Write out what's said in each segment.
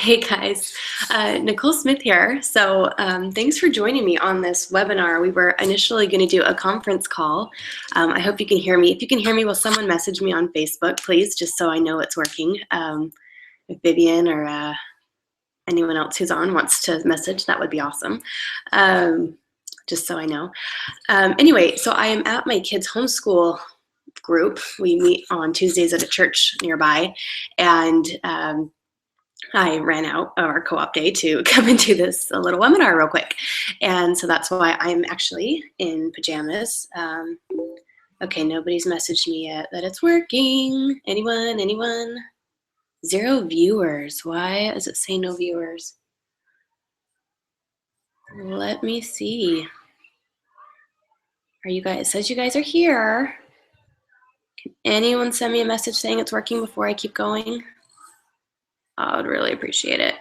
Hey guys, Nicole Smith here. So thanks for joining me on this webinar. We were initially going to do a conference call. I hope you can hear me. If you can hear me, will someone message me on Facebook, please, just so I know it's working. If Vivian or anyone else who's on wants to message, that would be awesome, just so I know. Anyway, so I am at my kids' homeschool group. We meet on Tuesdays at a church nearby, and I ran out of our co-op day to come and do this a little webinar real quick. And so that's why I'm actually in pajamas. Okay, nobody's messaged me yet that it's working. Anyone? 0 viewers. Why does it say no viewers? Let me see. Are you guys, it says you guys are here. Can anyone send me a message saying it's working before I keep going? I would really appreciate it.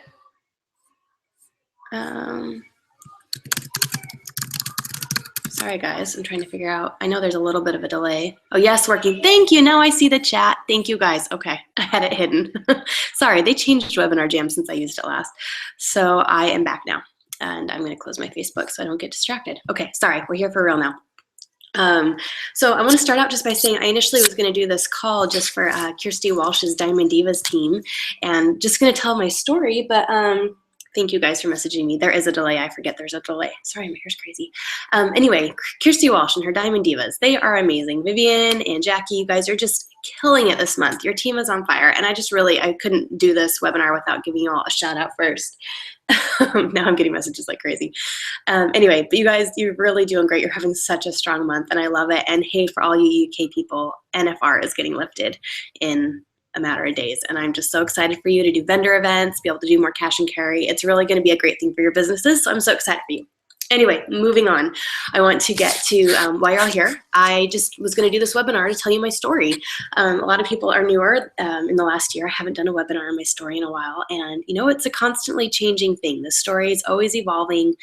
Sorry guys, I'm trying to figure out. I know there's a little bit of a delay. Oh yes, working. Thank you. Now I see the chat. Thank you guys. Okay, I had it hidden. Sorry, they changed Webinar Jam since I used it last. So I am back now, and I'm going to close my Facebook so I don't get distracted. Okay, sorry, we're here for real now. So I want to start out just by saying I initially was going to do this call just for Kirsty Walsh's Diamond Divas team, and just going to tell my story, but thank you guys for messaging me. There is a delay. I forget there's a delay. Sorry, my hair's crazy. Anyway, Kirsty Walsh and her Diamond Divas, they are amazing. Vivian and Jackie, you guys are just killing it this month. Your team is on fire, and I couldn't do this webinar without giving you all a shout out first. Now I'm getting messages like crazy. Anyway, but you guys, you're really doing great. You're having such a strong month, and I love it. And hey, for all you UK people, NFR is getting lifted in a matter of days, and I'm just so excited for you to do vendor events, be able to do more cash and carry. It's really going to be a great thing for your businesses, so I'm so excited for you. Anyway, moving on, I want to get to why you're all here. I just was going to do this webinar to tell you my story. A lot of people are newer in the last year. I haven't done a webinar on my story in a while, and you know, it's a constantly changing thing. The story is always evolving.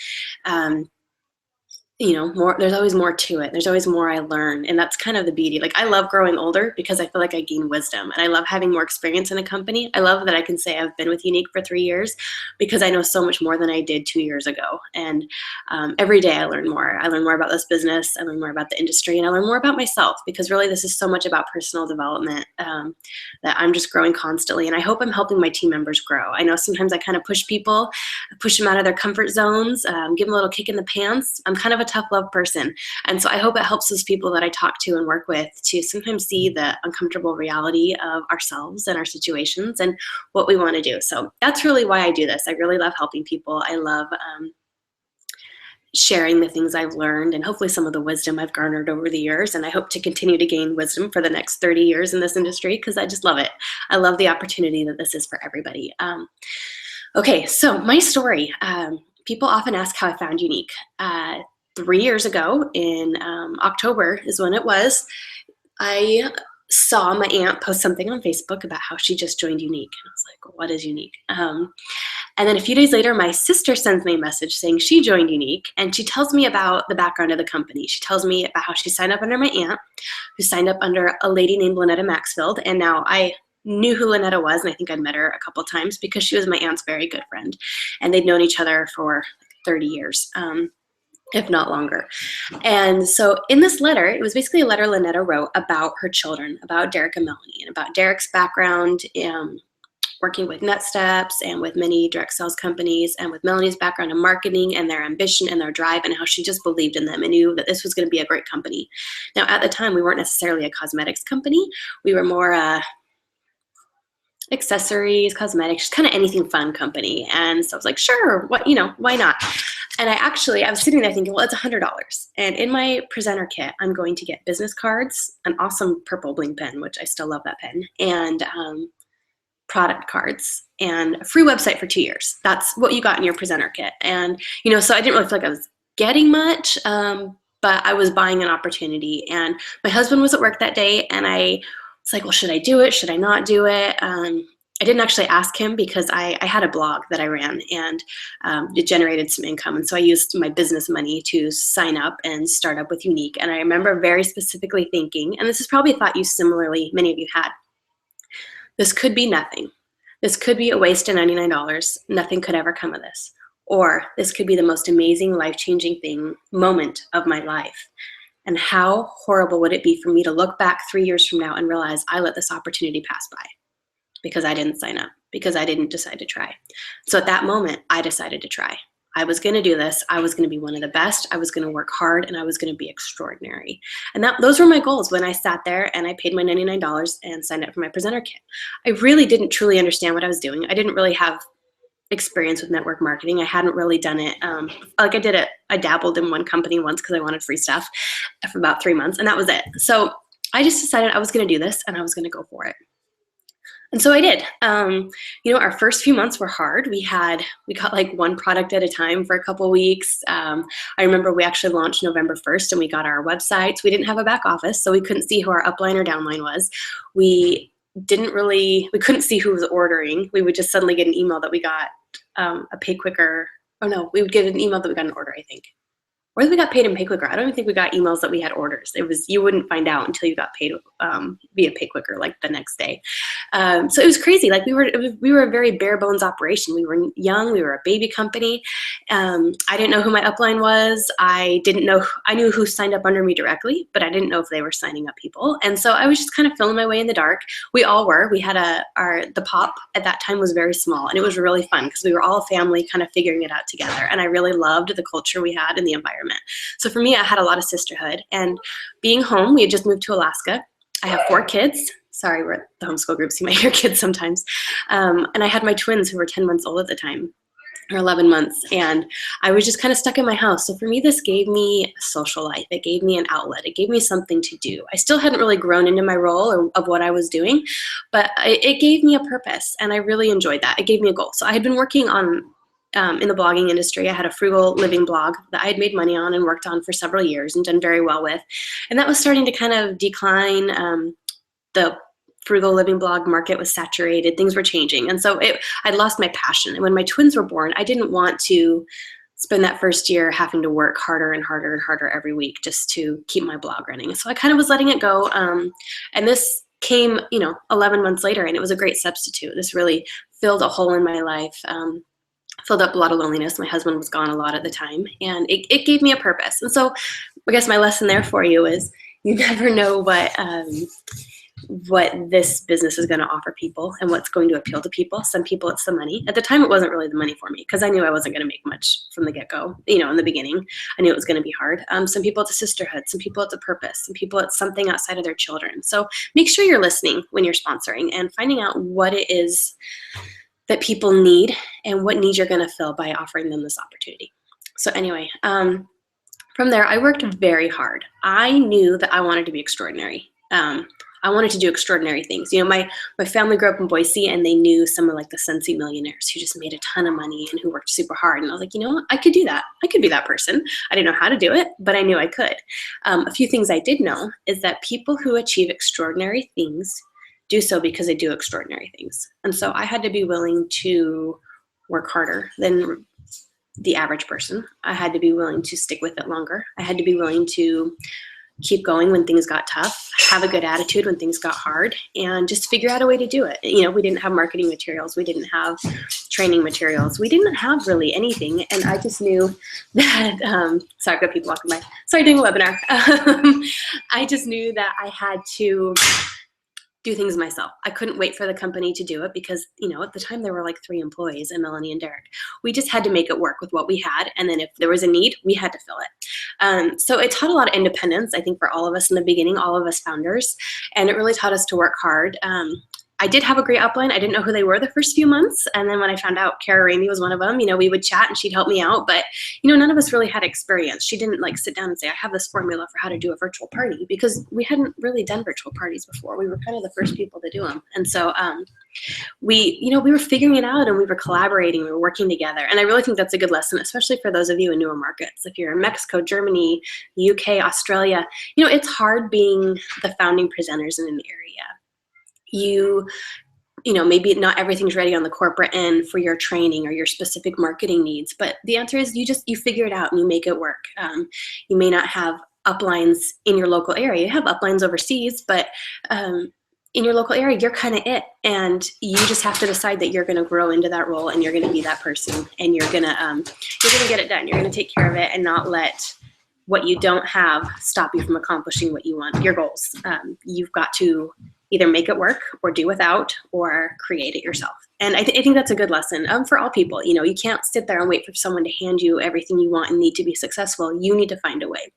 You know, there's always more to it. There's always more I learn, and that's kind of the beauty. Like, I love growing older because I feel like I gain wisdom, and I love having more experience in a company. I love that I can say I've been with Unique for 3 years because I know so much more than I did 2 years ago. And every day I learn more. I learn more about this business, I learn more about the industry, and I learn more about myself, because really this is so much about personal development that I'm just growing constantly, and I hope I'm helping my team members grow. I know sometimes I kind of push people, push them out of their comfort zones, give them a little kick in the pants. I'm kind of a tough love person, and so I hope it helps those people that I talk to and work with to sometimes see the uncomfortable reality of ourselves and our situations and what we want to do. So that's really why I do this. I really love helping people. I love sharing the things I've learned and hopefully some of the wisdom I've garnered over the years, and I hope to continue to gain wisdom for the next 30 years in this industry, because I just love it. I love the opportunity that this is for everybody. Okay, so my story. People often ask how I found Unique. 3 years ago in October is when it was, I saw my aunt post something on Facebook about how she just joined Unique. And I was like, what is Unique? And then a few days later, my sister sends me a message saying she joined Unique, and she tells me about the background of the company. She tells me about how she signed up under my aunt, who signed up under a lady named Lynetta Maxfield. And now I knew who Lynetta was, and I think I'd met her a couple times because she was my aunt's very good friend. And they'd known each other for 30 years. If not longer. And so in this letter, it was basically a letter Lynetta wrote about her children, about Derek and Melanie, and about Derek's background working with NetSteps and with many direct sales companies, and with Melanie's background in marketing and their ambition and their drive, and how she just believed in them and knew that this was going to be a great company. Now, at the time, we weren't necessarily a cosmetics company. We were more accessories, cosmetics, kind of anything fun company. And so I was like, sure, why not? And I was sitting there thinking, well, it's $100. And in my presenter kit, I'm going to get business cards, an awesome purple bling pen, which I still love that pen, and product cards, and a free website for 2 years. That's what you got in your presenter kit. And, so I didn't really feel like I was getting much, but I was buying an opportunity. And my husband was at work that day, and I was like, well, should I do it? Should I not do it? I didn't actually ask him because I had a blog that I ran, and it generated some income. And so I used my business money to sign up and start up with Unique. And I remember very specifically thinking, and this is probably a thought you similarly, many of you had, this could be nothing. This could be a waste of $99. Nothing could ever come of this. Or this could be the most amazing, life-changing moment of my life. And how horrible would it be for me to look back 3 years from now and realize I let this opportunity pass by because I didn't sign up, because I didn't decide to try. So at that moment, I decided to try. I was going to do this. I was going to be one of the best. I was going to work hard, and I was going to be extraordinary. And those were my goals when I sat there and I paid my $99 and signed up for my presenter kit. I really didn't truly understand what I was doing. I didn't really have experience with network marketing. I hadn't really done it. I dabbled in one company once because I wanted free stuff for about 3 months, and that was it. So I just decided I was going to do this, and I was going to go for it. And so I did. Our first few months were hard. We got like one product at a time for a couple weeks. I remember we actually launched November 1st and we got our websites. We didn't have a back office, so we couldn't see who our upline or downline was. We couldn't see who was ordering. We would just suddenly get an email that we got a pay quicker. Oh no, we would get an email that we got an order, I think. Or we got paid in PayQuicker. I don't even think we got emails that we had orders. You wouldn't find out until you got paid via PayQuicker, like the next day. So it was crazy. Like we were a very bare bones operation. We were young. We were a baby company. I didn't know who my upline was. I knew who signed up under me directly, but I didn't know if they were signing up people. And so I was just kind of feeling my way in the dark. We all were. We had the pop at that time was very small, and it was really fun because we were all a family kind of figuring it out together. And I really loved the culture we had and the environment. So for me, I had a lot of sisterhood, and being home, we had just moved to Alaska. I have 4 kids. Sorry, we're at the homeschool group, so you might hear kids sometimes. And I had my twins who were 10 months old at the time, or 11 months, and I was just kind of stuck in my house. So for me, this gave me a social life. It gave me an outlet. It gave me something to do. I still hadn't really grown into my role of what I was doing, but it gave me a purpose, and I really enjoyed that. It gave me a goal. So I had been working on in the blogging industry. I had a frugal living blog that I had made money on and worked on for several years and done very well with. And that was starting to kind of decline. The frugal living blog market was saturated. Things were changing. And so I'd lost my passion. And when my twins were born, I didn't want to spend that first year having to work harder and harder and harder every week just to keep my blog running. So I kind of was letting it go. And this came, 11 months later, and it was a great substitute. This really filled a hole in my life. Filled up a lot of loneliness. My husband was gone a lot at the time, and it gave me a purpose. And so I guess my lesson there for you is you never know what this business is going to offer people and what's going to appeal to people. Some people, it's the money. At the time, it wasn't really the money for me because I knew I wasn't going to make much from the get-go. In the beginning, I knew it was going to be hard. Some people, it's a sisterhood. Some people, it's a purpose. Some people, it's something outside of their children. So make sure you're listening when you're sponsoring and finding out what it is that people need and what needs you're going to fill by offering them this opportunity. So anyway, from there, I worked very hard. I knew that I wanted to be extraordinary. I wanted to do extraordinary things. My family grew up in Boise, and they knew some of like the Sensi millionaires who just made a ton of money and who worked super hard. And I was like, I could do that. I could be that person. I didn't know how to do it, but I knew I could. A few things I did know is that people who achieve extraordinary things do so because they do extraordinary things. And so I had to be willing to work harder than the average person. I had to be willing to stick with it longer. I had to be willing to keep going when things got tough, have a good attitude when things got hard, and just figure out a way to do it. We didn't have marketing materials. We didn't have training materials. We didn't have really anything. And I just knew that, sorry, I've got people walking by. Sorry, doing a webinar. I just knew that I had to do things myself. I couldn't wait for the company to do it because, at the time there were like 3 employees and Melanie and Derek. We just had to make it work with what we had. And then if there was a need, we had to fill it. So it taught a lot of independence, I think, for all of us in the beginning, all of us founders. And it really taught us to work hard. I did have a great upline. I didn't know who they were the first few months. And then when I found out Kara Ramey was one of them, we would chat and she'd help me out. But, none of us really had experience. She didn't like sit down and say, I have this formula for how to do a virtual party, because we hadn't really done virtual parties before. We were kind of the first people to do them. And so we were figuring it out, and we were collaborating, we were working together. And I really think that's a good lesson, especially for those of you in newer markets. If you're in Mexico, Germany, UK, Australia, it's hard being the founding presenters in an area. Maybe not everything's ready on the corporate end for your training or your specific marketing needs, but the answer is you figure it out and you make it work. You may not have uplines in your local area. You have uplines overseas, but in your local area, you're kind of it. And you just have to decide that you're going to grow into that role and you're going to be that person and you're going to get it done. You're going to take care of it and not let what you don't have stop you from accomplishing what you want, your goals. You've got to either make it work or do without or create it yourself. And I think that's a good lesson for all people. You know, you can't sit there and wait for someone to hand you everything you want and need to be successful. You need to find a way.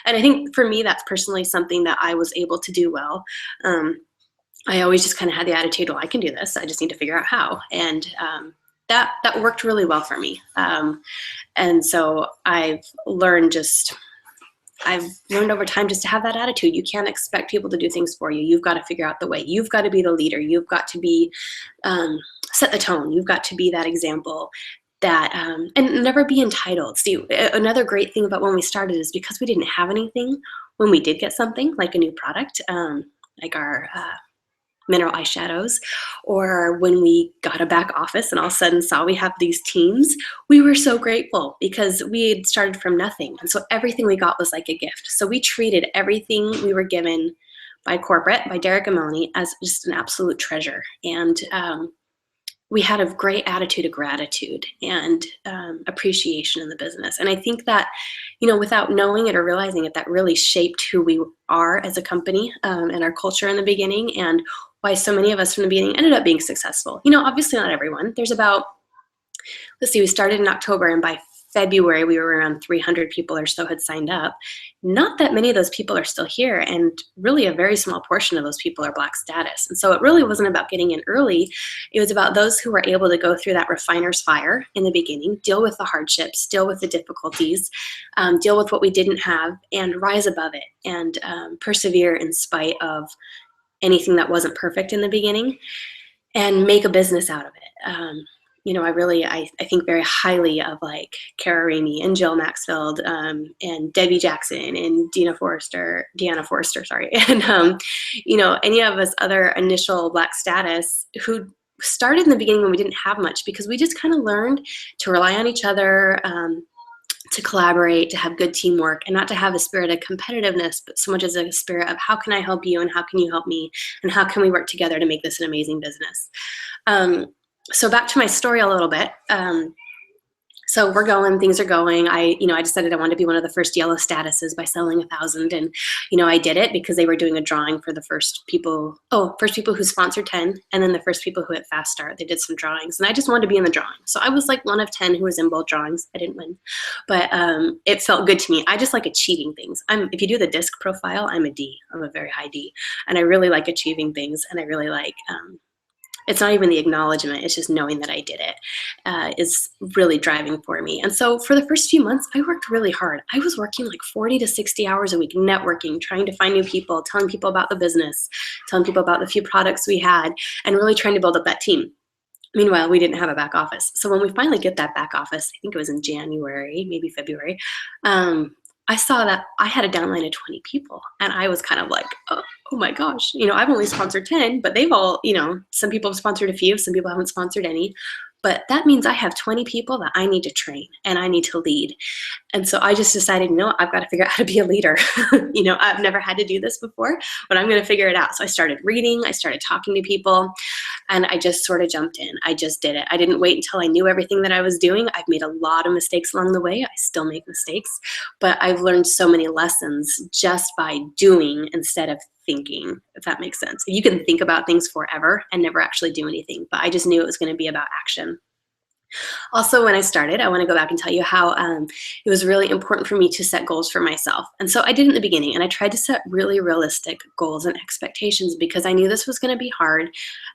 And I think for me, that's personally something that I was able to do well. I always just kind of had the attitude, well, I can do this. I just need to figure out how. And that worked really well for me. And so I've learned over time just to have that attitude. You can't expect people to do things for you. You've got to figure out the way. You've got to be the leader. You've got to be, set the tone. You've got to be that example that, and never be entitled. See, another great thing about when we started is because we didn't have anything, when we did get something like a new product, like our mineral eyeshadows, or when we got a back office and all of a sudden saw we have these teams, we were so grateful because we had started from nothing. And so everything we got was like a gift. So we treated everything we were given by corporate, by Derek and Melanie, as just an absolute treasure. And we had a great attitude of gratitude and appreciation in the business. And I think that, you know, without knowing it or realizing it, that really shaped who we are as a company and our culture in the beginning, and why so many of us from the beginning ended up being successful. You know, obviously not everyone. There's about, let's see, we started in October, and by February, we were around 300 people or so had signed up. Not that many of those people are still here, and really a very small portion of those people are Black status. And so it really wasn't about getting in early. It was about those who were able to go through that refiner's fire in the beginning, deal with the hardships, deal with the difficulties, deal with what we didn't have, and rise above it, and persevere in spite of anything that wasn't perfect in the beginning, and make a business out of it. You know, I think very highly of like Kara Ramey and Jill Maxfield and Debbie Jackson and Deanna Forrester, sorry. And, you know, any of us other initial Black status who started in the beginning when we didn't have much, because we just kind of learned to rely on each other, to collaborate, to have good teamwork, and not to have a spirit of competitiveness, but so much as a spirit of how can I help you and how can you help me and how can we work together to make this an amazing business. So back to my story a little bit. So we're going, things are going. I decided I wanted to be one of the first yellow statuses by selling 1,000. And, you know, I did it because they were doing a drawing for the first people who sponsored 10. And then the first people who hit fast start, they did some drawings, and I just wanted to be in the drawing. So I was like one of 10 who was in both drawings. I didn't win, but it felt good to me. I just like achieving things. If you do the disc profile, I'm a D. I'm a very high D. And I really like achieving things. And I really like, it's not even the acknowledgement, it's just knowing that I did it is really driving for me. And so for the first few months, I worked really hard. I was working like 40 to 60 hours a week, networking, trying to find new people, telling people about the business, telling people about the few products we had, and really trying to build up that team. Meanwhile, we didn't have a back office. So when we finally get that back office, I think it was in January, maybe February, I saw that I had a downline of 20 people, and I was kind of like, oh my gosh, you know, I've only sponsored 10, but they've all, you know, some people have sponsored a few, some people haven't sponsored any, but that means I have 20 people that I need to train and I need to lead. And so I just decided, no, I've got to figure out how to be a leader. You know, I've never had to do this before, but I'm going to figure it out. So I started reading, I started talking to people, and I just sort of jumped in. I just did it. I didn't wait until I knew everything that I was doing. I've made a lot of mistakes along the way. I still make mistakes, but I've learned so many lessons just by doing instead of thinking, if that makes sense. You can think about things forever and never actually do anything, but I just knew it was going to be about action. Also, when I started, I want to go back and tell you how it was really important for me to set goals for myself. And so I did in the beginning, and I tried to set really realistic goals and expectations because I knew this was going to be hard,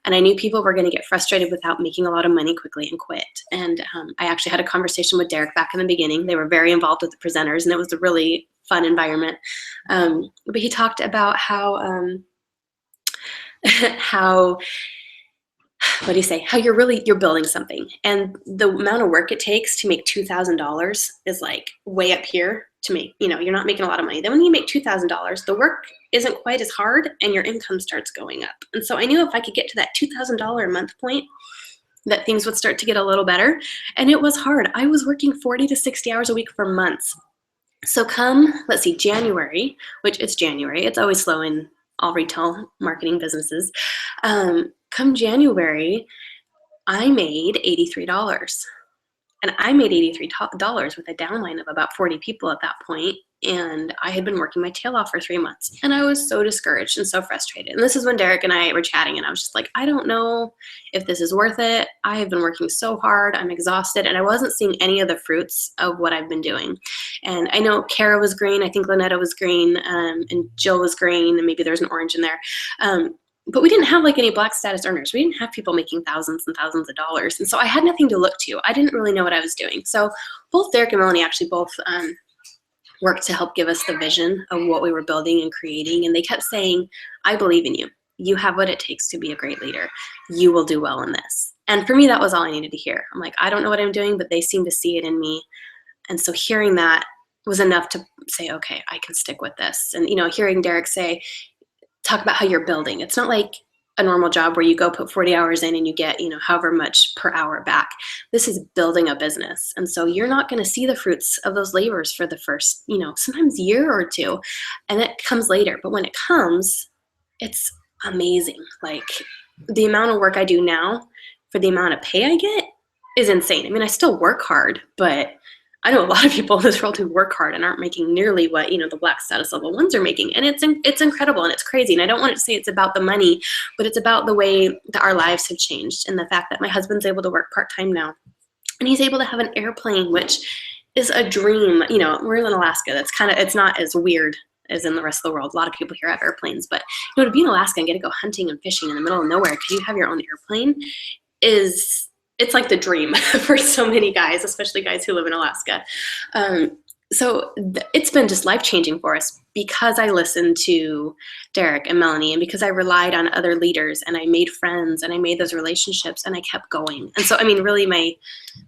and I knew people were going to get frustrated without making a lot of money quickly and quit. And I actually had a conversation with Derek back in the beginning. They were very involved with the presenters, and it was a really fun environment. But he talked about how what do you say? How you're building something, and the amount of work it takes to make $2,000 is like way up here to make, you know, you're not making a lot of money. Then when you make $2,000, the work isn't quite as hard and your income starts going up. And so I knew if I could get to that $2,000 a month point, that things would start to get a little better. And it was hard. I was working 40 to 60 hours a week for months. So come, let's see, January, which it's January. It's always slow in all retail marketing businesses. Come January, I made $83. And I made $83 with a downline of about 40 people at that point. And I had been working my tail off for 3 months. And I was so discouraged and so frustrated. And this is when Derek and I were chatting, and I was just like, I don't know if this is worth it. I have been working so hard. I'm exhausted. And I wasn't seeing any of the fruits of what I've been doing. And I know Kara was green. I think Lynetta was green. And Jill was green. And maybe there's an orange in there. But we didn't have like any Black status earners. We didn't have people making thousands and thousands of dollars. And so I had nothing to look to. I didn't really know what I was doing. So both Derek and Melanie actually both worked to help give us the vision of what we were building and creating. And they kept saying, I believe in you. You have what it takes to be a great leader. You will do well in this. And for me, that was all I needed to hear. I'm like, I don't know what I'm doing, but they seem to see it in me. And so hearing that was enough to say, okay, I can stick with this. And, you know, hearing Derek talk about how you're building. It's not like a normal job where you go put 40 hours in and you get, you know, however much per hour back. This is building a business. And so you're not going to see the fruits of those labors for the first, you know, sometimes year or two, and it comes later. But when it comes, it's amazing. Like the amount of work I do now for the amount of pay I get is insane. I mean, I still work hard, but I know a lot of people in this world who work hard and aren't making nearly what, you know, the Black status level ones are making. And it's incredible and it's crazy. And I don't want to say it's about the money, but it's about the way that our lives have changed and the fact that my husband's able to work part-time now. And he's able to have an airplane, which is a dream. You know, we're in Alaska. It's not as weird as in the rest of the world. A lot of people here have airplanes, but you know, to be in Alaska and get to go hunting and fishing in the middle of nowhere because you have your own airplane it's like the dream for so many guys, especially guys who live in Alaska. So it's been just life-changing for us because I listened to Derek and Melanie and because I relied on other leaders and I made friends and I made those relationships and I kept going. And so, I mean, really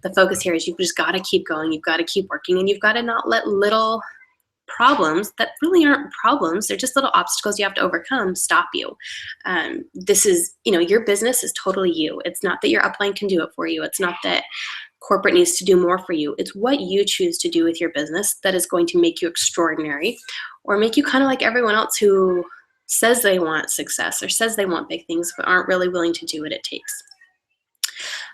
the focus here is you've just got to keep going. You've got to keep working and you've got to not let little problems that really aren't problems, they're just little obstacles you have to overcome, stop you. This is, you know, your business is totally you. It's not that your upline can do it for you. It's not that corporate needs to do more for you. It's what you choose to do with your business that is going to make you extraordinary or make you kind of like everyone else who says they want success or says they want big things but aren't really willing to do what it takes.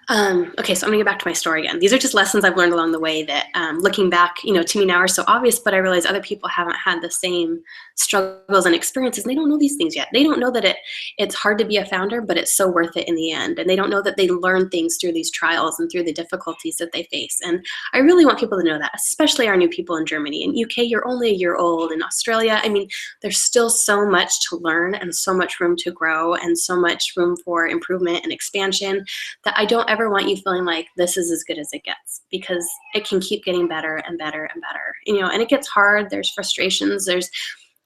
Okay, so I'm gonna get back to my story again. These are just lessons I've learned along the way that looking back, you know, to me now are so obvious, but I realize other people haven't had the same struggles and experiences. And they don't know these things yet. They don't know that it's hard to be a founder, but it's so worth it in the end. And they don't know that they learn things through these trials and through the difficulties that they face. And I really want people to know that, especially our new people in Germany. In UK, you're only a year old. In Australia, I mean, there's still so much to learn and so much room to grow and so much room for improvement and expansion that I don't ever want you feeling like this is as good as it gets, because it can keep getting better and better and better, you know, and it gets hard. There's frustrations. There's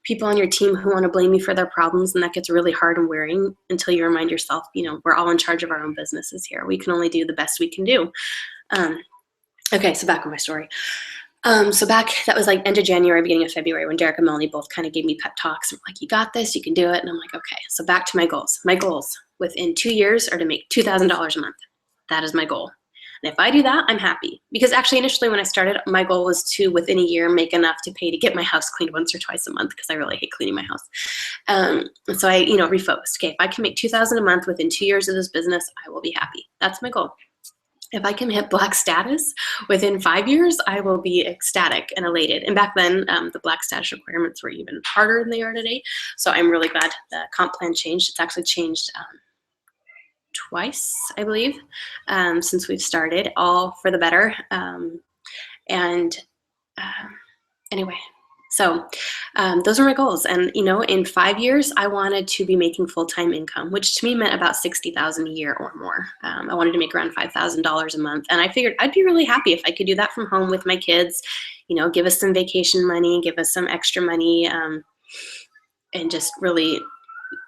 people on your team who want to blame you for their problems, and that gets really hard and wearing until you remind yourself, you know, we're all in charge of our own businesses here. We can only do the best we can do. Okay, so back on my story. So that was like end of January, beginning of February, when Derek and Melanie both kind of gave me pep talks and were like, you got this, you can do it. And I'm like, okay, so back to my goals. My goals within 2 years are to make $2,000 a month. That is my goal. And if I do that, I'm happy. Because actually, initially when I started, my goal was to, within a year, make enough to pay to get my house cleaned once or twice a month, because I really hate cleaning my house. And so I, refocused. Okay, if I can make $2,000 a month within 2 years of this business, I will be happy. That's my goal. If I can hit Black status within 5 years, I will be ecstatic and elated. And back then, the Black status requirements were even harder than they are today. So I'm really glad the comp plan changed. It's actually changed twice, I believe, since we've started, all for the better. Anyway, so those are my goals. And, in 5 years, I wanted to be making full-time income, which to me meant about $60,000 a year or more. I wanted to make around $5,000 a month. And I figured I'd be really happy if I could do that from home with my kids, give us some vacation money, give us some extra money, and just really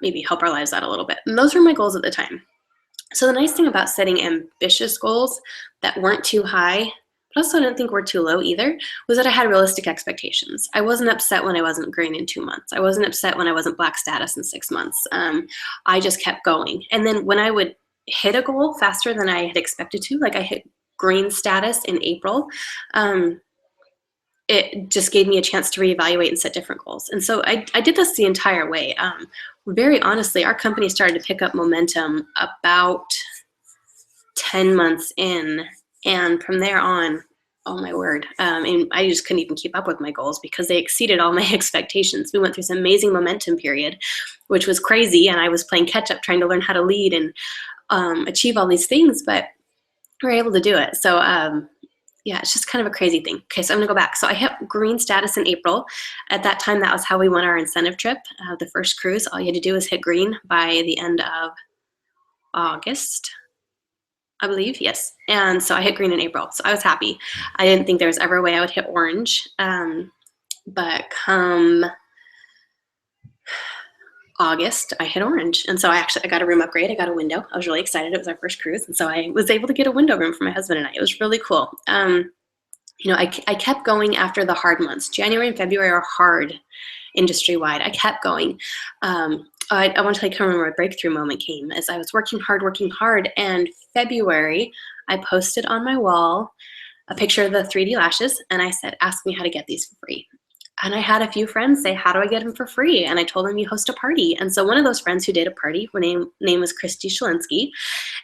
maybe help our lives out a little bit. And those were my goals at the time. So the nice thing about setting ambitious goals that weren't too high, but also didn't think were too low either, was that I had realistic expectations. I wasn't upset when I wasn't green in 2 months. I wasn't upset when I wasn't Black status in 6 months. I just kept going. And then when I would hit a goal faster than I had expected to, like I hit green status in April, it just gave me a chance to reevaluate and set different goals. And so I did this the entire way. Very honestly, our company started to pick up momentum about 10 months in. And from there on, oh my word, and I just couldn't even keep up with my goals because they exceeded all my expectations. We went through this amazing momentum period, which was crazy. And I was playing catch up, trying to learn how to lead and achieve all these things, but we were able to do it. So yeah, it's just kind of a crazy thing. Okay, so I'm gonna go back. So I hit green status in April. At that time, that was how we won our incentive trip. The first cruise, all you had to do was hit green by the end of August, I believe, yes. And so I hit green in April, so I was happy. I didn't think there was ever a way I would hit orange, but come August, I hit orange. And so I got a room upgrade. I got a window. I was really excited. It was our first cruise. And so I was able to get a window room for my husband and I. It was really cool. I kept going after the hard months. January and February are hard industry-wide. I kept going. I want to tell you, I remember a breakthrough moment came as I was working hard. And February, I posted on my wall a picture of the 3D lashes. And I said, ask me how to get these for free. And I had a few friends say, how do I get them for free? And I told them, you host a party. And so one of those friends who did a party, her name was Christy Shalinsky,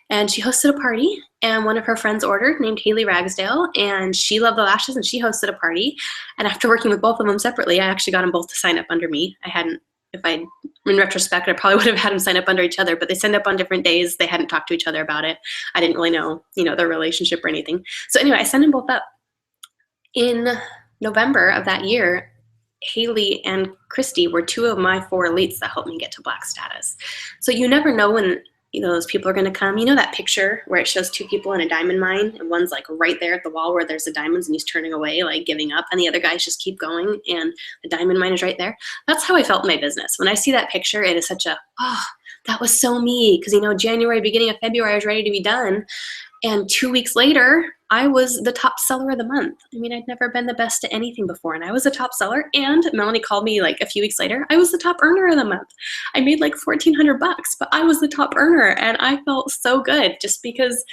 and she hosted a party. And one of her friends ordered, named Haley Ragsdale, and she loved the lashes and she hosted a party. And after working with both of them separately, I actually got them both to sign up under me. In retrospect, I probably would have had them sign up under each other, but they signed up on different days. They hadn't talked to each other about it. I didn't really know, their relationship or anything. So anyway, I sent them both up. In November of that year, Haley and Christy were two of my 4 elites that helped me get to black status. So you never know when those people are going to come. That picture where it shows 2 people in a diamond mine and one's like right there at the wall where there's the diamonds and he's turning away, like giving up, and the other guys just keep going and the diamond mine is right there. That's how I felt in my business. When I see that picture, it is such a, that was so me. Because January, beginning of February, I was ready to be done. And 2 weeks later, I was the top seller of the month. I'd never been the best at anything before, and I was a top seller. And Melanie called me like a few weeks later. I was the top earner of the month. I made like $1,400, but I was the top earner, and I felt so good just because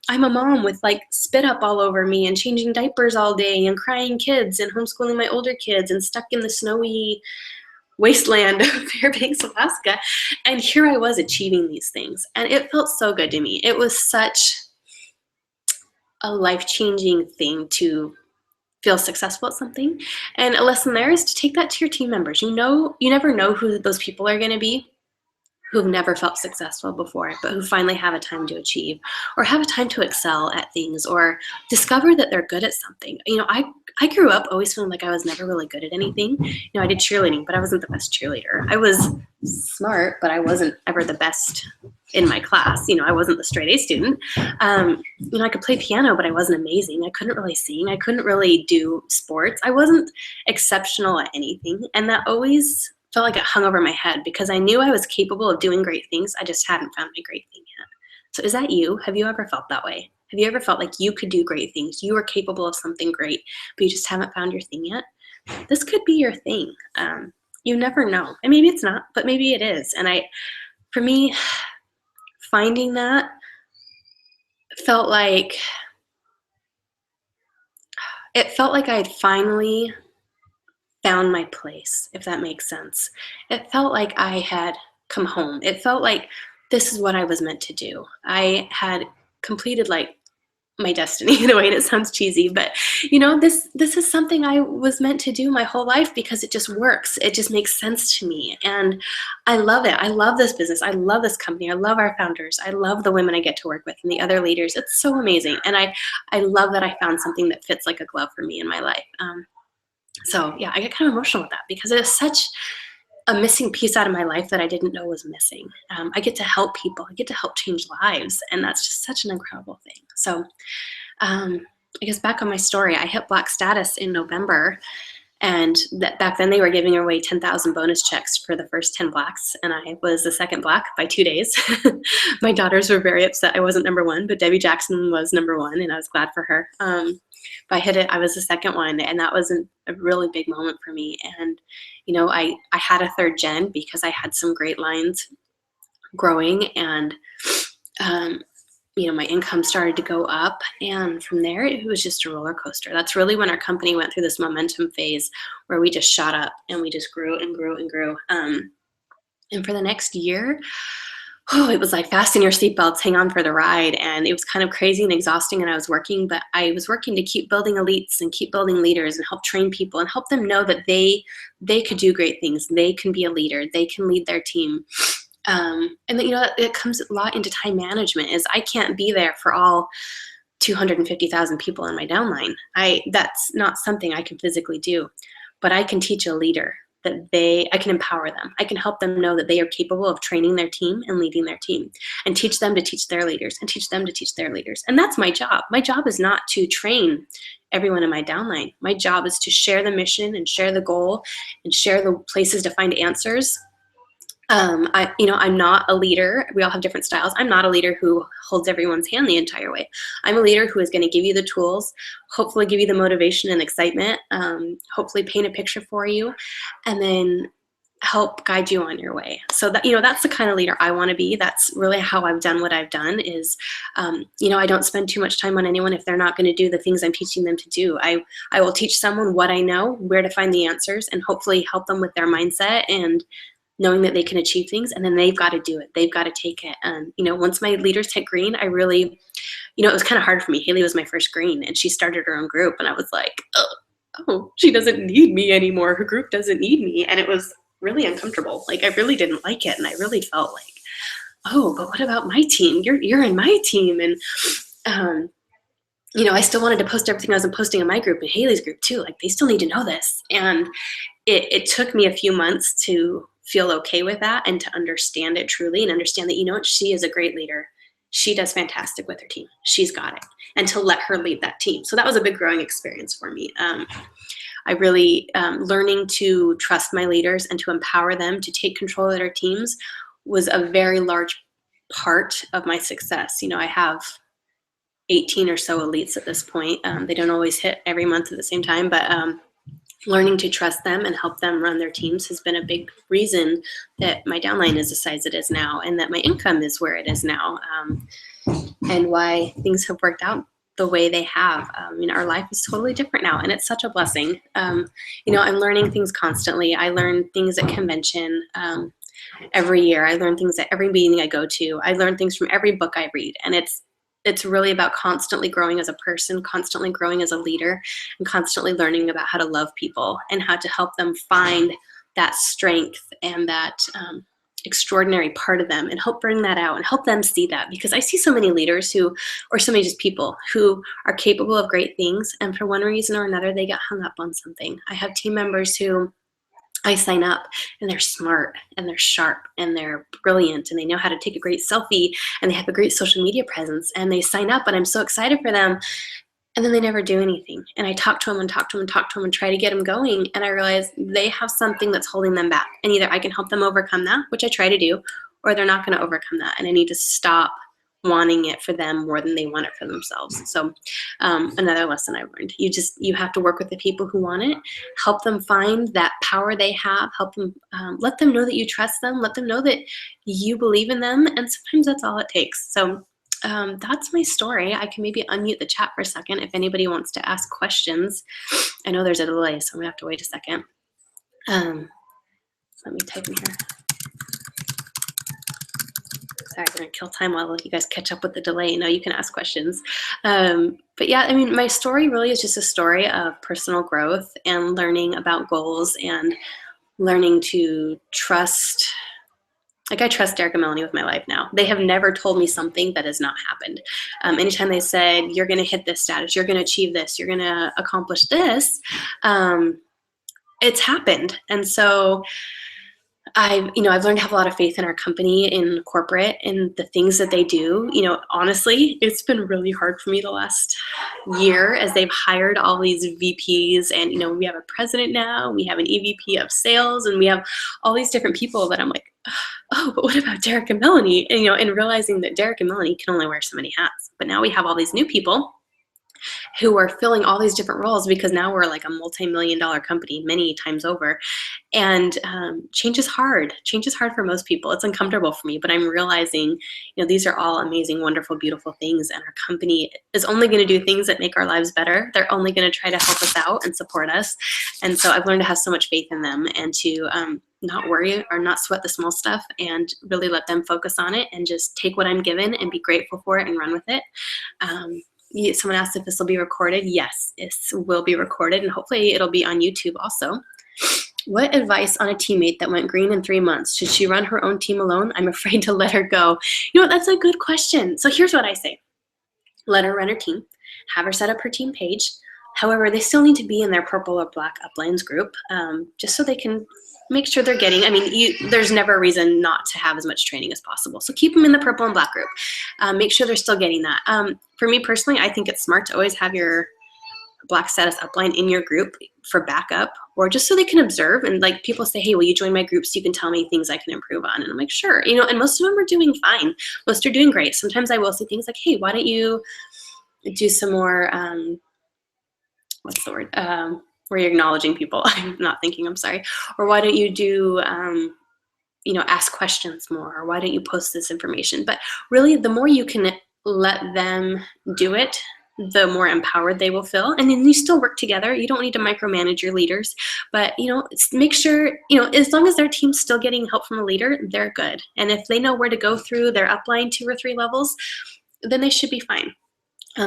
I'm a mom with like spit up all over me and changing diapers all day and crying kids and homeschooling my older kids and stuck in the snowy wasteland of Fairbanks, Alaska. And here I was achieving these things, and it felt so good to me. It was such a life-changing thing to feel successful at something. And a lesson there is to take that to your team members. You never know who those people are going to be who've never felt successful before, but who finally have a time to achieve or have a time to excel at things or discover that they're good at something. I grew up always feeling like I was never really good at anything. I did cheerleading, but I wasn't the best cheerleader. I was smart, but I wasn't ever the best in my class. I wasn't the straight A student. I could play piano, but I wasn't amazing. I couldn't really sing. I couldn't really do sports. I wasn't exceptional at anything. And that always felt like it hung over my head because I knew I was capable of doing great things. I just hadn't found my great thing yet. So is that you? Have you ever felt that way? Have you ever felt like you could do great things? You are capable of something great, but you just haven't found your thing yet? This could be your thing. You never know. And maybe it's not, but maybe it is. And for me, finding that felt like I had finally found my place, if that makes sense. It felt like I had come home. It felt like this is what I was meant to do. I had completed like my destiny in a way, and it sounds cheesy, but this is something I was meant to do my whole life because it just works. It just makes sense to me. And I love it. I love this business. I love this company. I love our founders. I love the women I get to work with and the other leaders. It's so amazing. And I love that I found something that fits like a glove for me in my life. So yeah, I get kind of emotional with that because it is such a missing piece out of my life that I didn't know was missing. I get to help people. I get to help change lives. And that's just such an incredible thing. So I guess back on my story, I hit black status in November. And back then they were giving away 10,000 bonus checks for the first 10 blacks. And I was the second black by 2 days. My daughters were very upset I wasn't number 1, but Debbie Jackson was number 1 and I was glad for her. But I hit it, I was the second one. And that was a really big moment for me. And, I had a 3rd gen because I had some great lines growing. And my income started to go up, and from there it was just a roller coaster. That's really when our company went through this momentum phase where we just shot up and we just grew and grew and grew. And for the next year, it was like fasten your seatbelts, hang on for the ride. And it was kind of crazy and exhausting. And I was working to keep building elites and keep building leaders and help train people and help them know that they could do great things. They can be a leader. They can lead their team. And then, it comes a lot into time management. Is I can't be there for all 250,000 people in my downline. That's not something I can physically do, but I can teach a leader that I can empower them. I can help them know that they are capable of training their team and leading their team, and teach them to teach their leaders and teach them to teach their leaders. And that's my job. My job is not to train everyone in my downline. My job is to share the mission and share the goal and share the places to find answers. I'm not a leader. We all have different styles. I'm not a leader who holds everyone's hand the entire way. I'm a leader who is going to give you the tools, hopefully give you the motivation and excitement, hopefully paint a picture for you, and then help guide you on your way. So that's the kind of leader I want to be. That's really how I've done what I've done is, I don't spend too much time on anyone if they're not going to do the things I'm teaching them to do. I will teach someone what I know, where to find the answers, and hopefully help them with their mindset and knowing that they can achieve things, and then they've got to do it. They've got to take it. And, once my leaders hit green, I really, it was kind of hard for me. Haley was my first green, and she started her own group, and I was like, oh, she doesn't need me anymore. Her group doesn't need me. And it was really uncomfortable. Like, I really didn't like it, and I really felt like, oh, but what about my team? You're in my team. And, I still wanted to post everything I was posting in my group and Haley's group too. Like, they still need to know this. And it took me a few months to feel okay with that and to understand it truly and understand that, she is a great leader. She does fantastic with her team. She's got it. And to let her lead that team. So that was a big growing experience for me. I really, learning to trust my leaders and to empower them to take control of their teams was a very large part of my success. I have 18 or so elites at this point. They don't always hit every month at the same time, but learning to trust them and help them run their teams has been a big reason that my downline is the size it is now, and that my income is where it is now, and why things have worked out the way they have. Our life is totally different now, and it's such a blessing. I'm learning things constantly. I learn things at convention every year. I learn things at every meeting I go to. I learn things from every book I read, and it's really about constantly growing as a person, constantly growing as a leader, and constantly learning about how to love people and how to help them find that strength and that extraordinary part of them, and help bring that out and help them see that. Because I see so many leaders or so many just people who are capable of great things, and for one reason or another, they get hung up on something. I have team members who I sign up, and they're smart and they're sharp and they're brilliant and they know how to take a great selfie and they have a great social media presence, and they sign up and I'm so excited for them, and then they never do anything. And I talk to them and talk to them and talk to them and try to get them going, and I realize they have something that's holding them back, and either I can help them overcome that, which I try to do, or they're not going to overcome that, and I need to stop wanting it for them more than they want it for themselves. So another lesson I learned, you have to work with the people who want it, help them find that power they have, help them, let them know that you trust them, let them know that you believe in them, and sometimes that's all it takes. So that's my story. I can maybe unmute the chat for a second if anybody wants to ask questions. I know there's a delay, so I'm gonna have to wait a second. Let me type in here. Sorry, I'm gonna kill time while you guys catch up with the delay. Now you can ask questions. But yeah, my story really is just a story of personal growth and learning about goals and learning to trust. Like, I trust Derek and Melanie with my life now. They have never told me something that has not happened. Anytime they said, you're gonna hit this status, you're gonna achieve this, you're gonna accomplish this, it's happened. And so I've learned to have a lot of faith in our company, in corporate, in the things that they do. Honestly, it's been really hard for me the last year as they've hired all these VPs, and, we have a president now, we have an EVP of sales, and we have all these different people that I'm like, oh, but what about Derek and Melanie? And realizing that Derek and Melanie can only wear so many hats. But now we have all these new people, who are filling all these different roles because now we're like a multi-million-dollar company many times over. And change is hard. Change is hard for most people. It's uncomfortable for me, but I'm realizing, these are all amazing, wonderful, beautiful things. And our company is only going to do things that make our lives better. They're only going to try to help us out and support us. And so I've learned to have so much faith in them and to not worry or not sweat the small stuff and really let them focus on it and just take what I'm given and be grateful for it and run with it. Someone asked if this will be recorded. Yes, it will be recorded, and hopefully it'll be on YouTube also. What advice on a teammate that went green in 3 months? Should she run her own team alone? I'm afraid to let her go. That's a good question. So here's what I say. Let her run her team. Have her set up her team page. However, they still need to be in their purple or black uplines group, just so they can make sure they're getting, there's never a reason not to have as much training as possible. So keep them in the purple and black group. Make sure they're still getting that. For me personally, I think it's smart to always have your black status upline in your group for backup, or just so they can observe. And like people say, hey, will you join my group so you can tell me things I can improve on? And I'm like, sure. And most of them are doing fine. Most are doing great. Sometimes I will say things like, hey, why don't you do some more, what's the word? Where you're acknowledging people. I'm not thinking, I'm sorry. Or why don't you do, ask questions more? Or why don't you post this information? But really, the more you can let them do it, the more empowered they will feel. And then you still work together. You don't need to micromanage your leaders, but make sure, as long as their team's still getting help from a leader, they're good. And if they know where to go through their upline 2 or 3 levels, then they should be fine.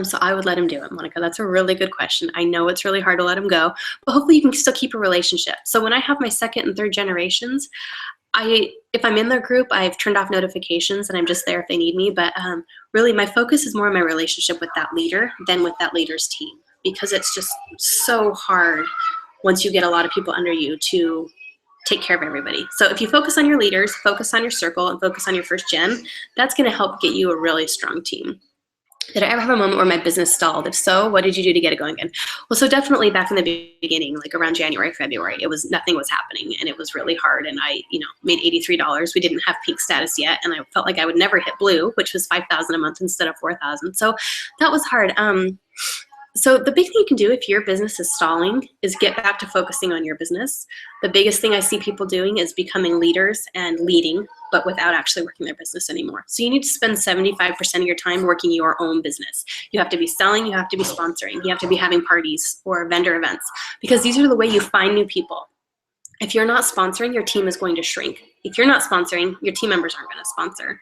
So I would let him do it, Monica. That's a really good question. I know it's really hard to let him go, but hopefully you can still keep a relationship. So when I have my 2nd and 3rd generations, if I'm in their group, I've turned off notifications and I'm just there if they need me. But really my focus is more on my relationship with that leader than with that leader's team, because it's just so hard once you get a lot of people under you to take care of everybody. So if you focus on your leaders, focus on your circle, and focus on your 1st gen, that's going to help get you a really strong team. Did I ever have a moment where my business stalled? If so, what did you do to get it going again? Well, so definitely back in the beginning, like around January, February, nothing was happening and it was really hard. And I, made $83. We didn't have pink status yet. And I felt like I would never hit blue, which was $5,000 a month instead of $4,000. So that was hard. So the big thing you can do if your business is stalling is get back to focusing on your business. The biggest thing I see people doing is becoming leaders and leading, but without actually working their business anymore. So you need to spend 75% of your time working your own business. You have to be selling, you have to be sponsoring, you have to be having parties or vendor events, because these are the way you find new people. If you're not sponsoring, your team is going to shrink. If you're not sponsoring, your team members aren't going to sponsor.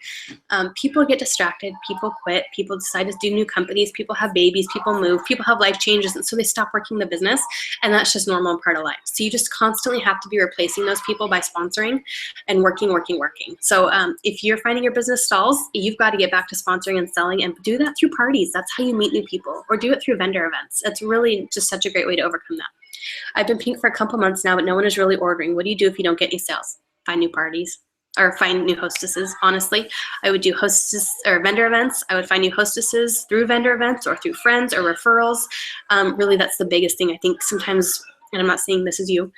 People get distracted, people quit, people decide to do new companies, people have babies, people move, people have life changes, and so they stop working the business, and that's just normal and part of life. So you just constantly have to be replacing those people by sponsoring and working. So if you're finding your business stalls, you've got to get back to sponsoring and selling, and do that through parties. That's how you meet new people, or do it through vendor events. It's really just such a great way to overcome that. I've been pink for a couple months now, but no one is really ordering. What do you do if you don't get any sales? Find new parties or find new hostesses. Honestly, I would do hostess or vendor events. I would find new hostesses through vendor events or through friends or referrals. Really, that's the biggest thing. I think sometimes, and I'm not saying this is you,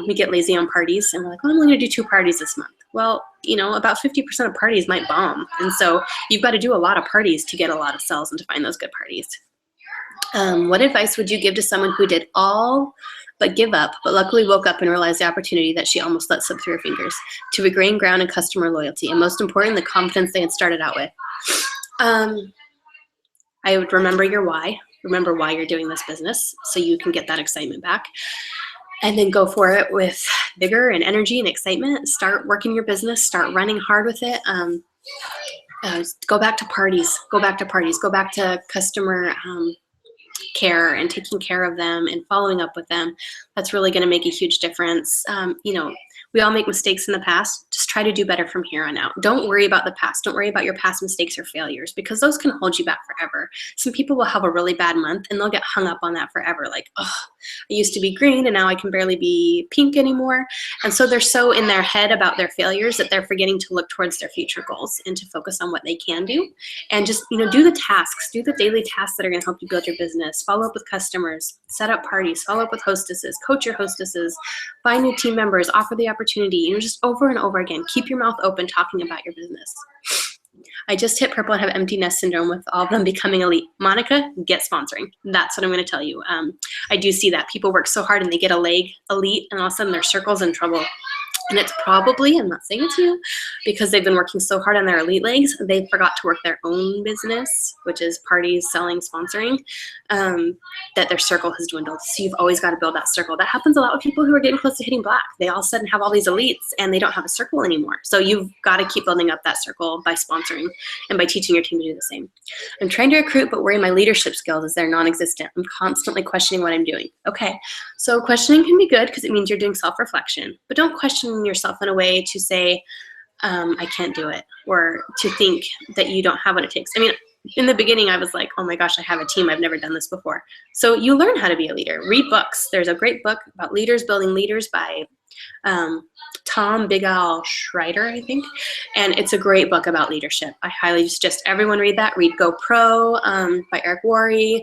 we get lazy on parties and we're like, well, I'm only going to do 2 parties this month. Well, about 50% of parties might bomb. And so you've got to do a lot of parties to get a lot of sales and to find those good parties. What advice would you give to someone who did all but give up, but luckily woke up and realized the opportunity that she almost let slip through her fingers, to regain ground in customer loyalty, and most important, the confidence they had started out with? I would remember your why. Remember why you're doing this business so you can get that excitement back. And then go for it with vigor and energy and excitement. Start working your business. Start running hard with it. Go back to parties. Go back to customer care and taking care of them and following up with them. That's really going to make a huge difference. We all make mistakes in the past. Just try to do better from here on out. Don't worry about the past. Don't worry about your past mistakes or failures, because those can hold you back forever. Some people will have a really bad month and they'll get hung up on that forever. Like, oh, I used to be green and now I can barely be pink anymore. And so they're so in their head about their failures that they're forgetting to look towards their future goals and to focus on what they can do. And just, do the tasks, do the daily tasks that are going to help you build your business. Follow up with customers, set up parties, follow up with hostesses, coach your hostesses, find new team members, offer the opportunity, just over and over again. Keep your mouth open talking about your business. I just hit purple and have empty nest syndrome with all of them becoming elite. Monica, get sponsoring. That's what I'm going to tell you. I do see that. People work so hard and they get a leg elite, and all of a sudden their circle's in trouble. And it's probably, I'm not saying it to you, because they've been working so hard on their elite legs, they forgot to work their own business, which is parties, selling, sponsoring, that their circle has dwindled. So you've always got to build that circle. That happens a lot with people who are getting close to hitting black. They all of a sudden have all these elites and they don't have a circle anymore. So you've got to keep building up that circle by sponsoring and by teaching your team to do the same. I'm trying to recruit, but worry my leadership skills as they're non-existent. I'm constantly questioning what I'm doing. Okay, so questioning can be good because it means you're doing self-reflection, but don't question yourself in a way to say, I can't do it, or to think that you don't have what it takes. I mean, in the beginning, I was like, oh my gosh, I have a team. I've never done this before. So you learn how to be a leader. Read books. There's a great book about leaders building leaders by Tom Big Al Schreider, I think. And it's a great book about leadership. I highly suggest everyone read that. Read Go Pro by Eric Worre.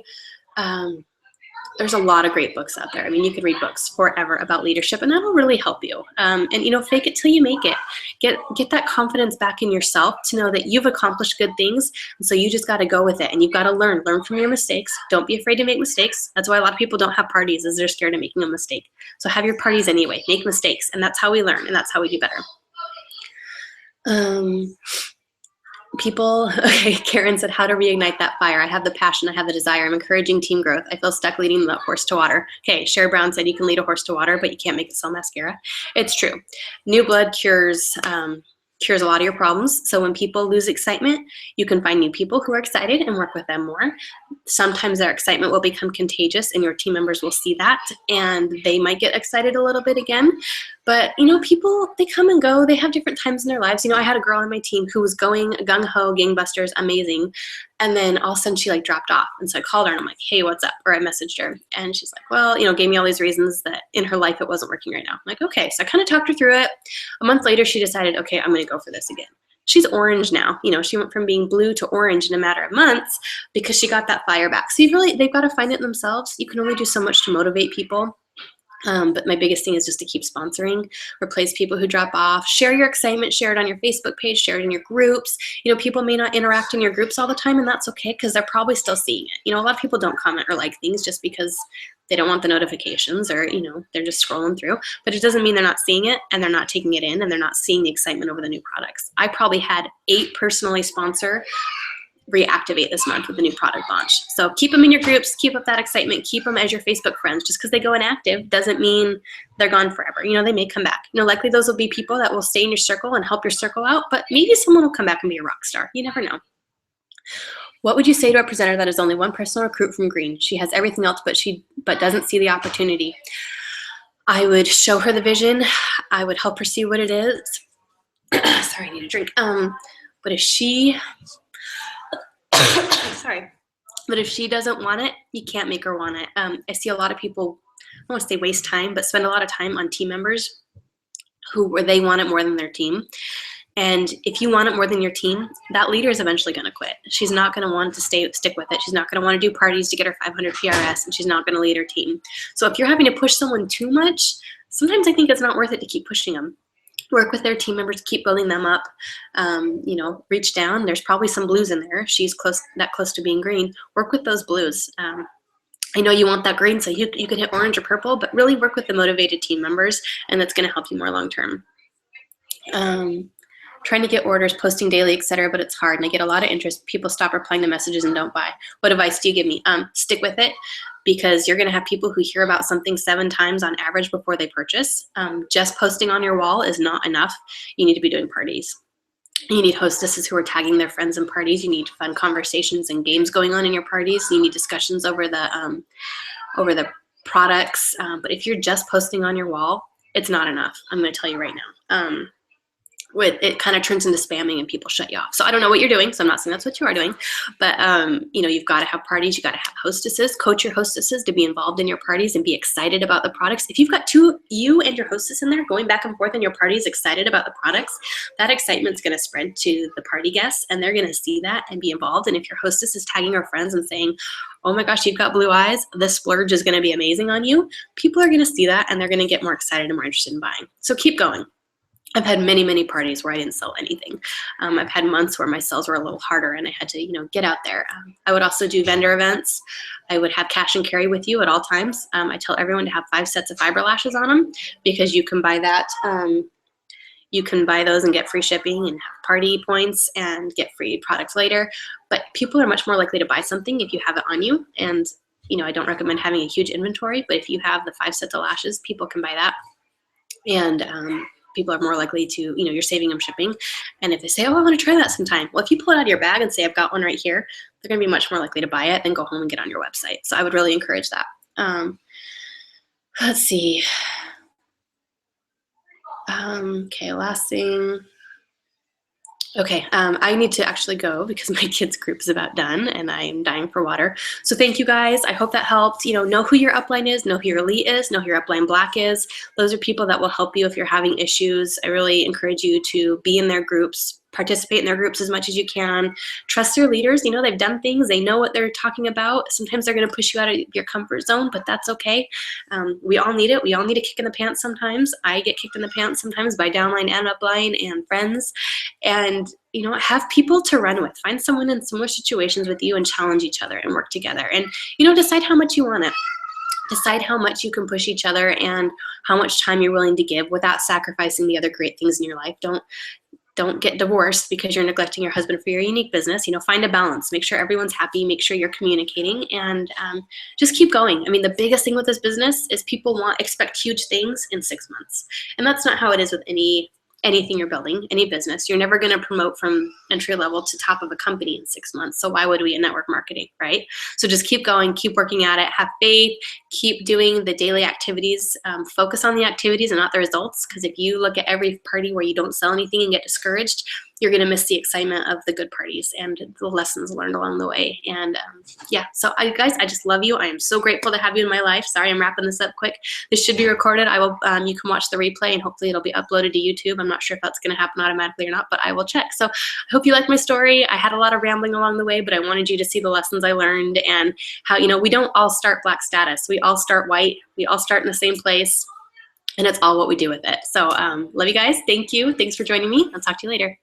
There's a lot of great books out there. I mean, you could read books forever about leadership, and that'll really help you. And, you know, fake it till you make it. Get that confidence back in yourself to know that you've accomplished good things, and so you just got to go with it, and you've got to learn from your mistakes. Don't be afraid to make mistakes. That's why a lot of people don't have parties, is they're scared of making a mistake. So have your parties anyway. Make mistakes, and that's how we learn, and that's how we do better. Okay, Karen said, how to reignite that fire. I have the passion, I have the desire. I'm encouraging team growth. I feel stuck leading the horse to water. Okay, Sherry Brown said you can lead a horse to water, but you can't make it sell mascara. It's true. New blood cures a lot of your problems. So when people lose excitement, you can find new people who are excited and work with them more. Sometimes their excitement will become contagious and your team members will see that and they might get excited a little bit again. But, you know, people, they come and go. They have different times in their lives. You know, I had a girl on my team who was going gung-ho, gangbusters, amazing. And then all of a sudden she like dropped off. And so I called her and I'm like, hey, what's up? Or I messaged her. And she's like, well, you know, gave me all these reasons that in her life it wasn't working right now. I'm like, okay. So I kind of talked her through it. A month later, she decided, okay, I'm going to go for this again. She's orange now. You know, she went from being blue to orange in a matter of months because she got that fire back. So they've got to find it themselves. You can only do so much to motivate people. But my biggest thing is just to keep sponsoring, replace people who drop off, share your excitement, share it on your Facebook page, share it in your groups. You know, people may not interact in your groups all the time, and that's okay because they're probably still seeing it. You know, a lot of people don't comment or like things just because they don't want the notifications or, you know, they're just scrolling through. But it doesn't mean they're not seeing it and they're not taking it in and they're not seeing the excitement over the new products. I probably had 8 personally sponsor reactivate this month with the new product launch. So keep them in your groups, keep up that excitement, keep them as your Facebook friends. Just because they go inactive doesn't mean they're gone forever. You know, they may come back. You know, likely those will be people that will stay in your circle and help your circle out, but maybe someone will come back and be a rock star. You never know. What would you say to a presenter that is only one personal recruit from green? She has everything else, but doesn't see the opportunity. I would show her the vision. I would help her see what it is. Sorry, I need a drink. But if she But if she doesn't want it, you can't make her want it. I see a lot of people, I don't want to say waste time, but spend a lot of time on team members where they want it more than their team. And if you want it more than your team, that leader is eventually going to quit. She's not going to want to stick with it. She's not going to want to do parties to get her 500 PRS, and she's not going to lead her team. So if you're having to push someone too much, sometimes I think it's not worth it to keep pushing them. Work with their team members, keep building them up. You know, reach down. There's probably some blues in there. She's close to being green. Work with those blues. I know you want that green, so you can hit orange or purple, but really work with the motivated team members, and that's going to help you more long term. Trying to get orders, posting daily, etc., but it's hard, and I get a lot of interest. People stop replying to messages and don't buy. What advice do you give me? Stick with it, because you're going to have people who hear about something 7 times on average before they purchase. Just posting on your wall is not enough. You need to be doing parties. You need hostesses who are tagging their friends in parties. You need fun conversations and games going on in your parties. You need discussions over the products. But if you're just posting on your wall, it's not enough. I'm going to tell you right now. It kind of turns into spamming and people shut you off. So I don't know what you're doing, so I'm not saying that's what you are doing, but you know, you've got to have parties, you got to have hostesses, coach your hostesses to be involved in your parties and be excited about the products. If you've got you and your hostess in there going back and forth in your parties, excited about the products, that excitement's going to spread to the party guests and they're going to see that and be involved. And if your hostess is tagging her friends and saying, oh my gosh, you've got blue eyes, this splurge is going to be amazing on you, people are going to see that and they're going to get more excited and more interested in buying. So keep going. I've had many, many parties where I didn't sell anything. I've had months where my sales were a little harder and I had to, get out there. I would also do vendor events. I would have cash and carry with you at all times. I tell everyone to have 5 sets of fiber lashes on them because you can buy that. You can buy those and get free shipping and have party points and get free products later. But people are much more likely to buy something if you have it on you. And, I don't recommend having a huge inventory, but if you have the 5 sets of lashes, people can buy that. And people are more likely to, you're saving them shipping. And if they say, oh, I want to try that sometime. Well, if you pull it out of your bag and say, I've got one right here, they're going to be much more likely to buy it than go home and get on your website. So I would really encourage that. Let's see. Okay, last thing. Okay, I need to actually go because my kids group is about done and I'm dying for water. So thank you guys. I hope that helped. Know who your upline is, know who your elite is, know who your upline black is. Those are people that will help you if you're having issues. I really encourage you to be in their groups, participate in their groups as much as you can. Trust your leaders. They've done things. They know what they're talking about. Sometimes they're going to push you out of your comfort zone, but that's okay. We all need it. We all need a kick in the pants sometimes. I get kicked in the pants sometimes by downline and upline and friends. And, have people to run with. Find someone in similar situations with you and challenge each other and work together. And, decide how much you want it. Decide how much you can push each other and how much time you're willing to give without sacrificing the other great things in your life. Don't get divorced because you're neglecting your husband for your unique business. Find a balance. Make sure everyone's happy. Make sure you're communicating and just keep going. The biggest thing with this business is people expect huge things in 6 months. And that's not how it is with anything you're building, any business. You're never going to promote from entry level to top of a company in 6 months. So why would we in network marketing, right? So just keep going, keep working at it, have faith, keep doing the daily activities, focus on the activities and not the results. Because if you look at every party where you don't sell anything and get discouraged, you're going to miss the excitement of the good parties and the lessons learned along the way. And yeah, so guys, I just love you. I am so grateful to have you in my life. Sorry, I'm wrapping this up quick. This should be recorded. I will. You can watch the replay and hopefully it'll be uploaded to YouTube. I'm not sure if that's going to happen automatically or not, but I will check. So I hope you like my story. I had a lot of rambling along the way, but I wanted you to see the lessons I learned and how, we don't all start black status. We all start white. We all start in the same place and it's all what we do with it. So love you guys. Thank you. Thanks for joining me. I'll talk to you later.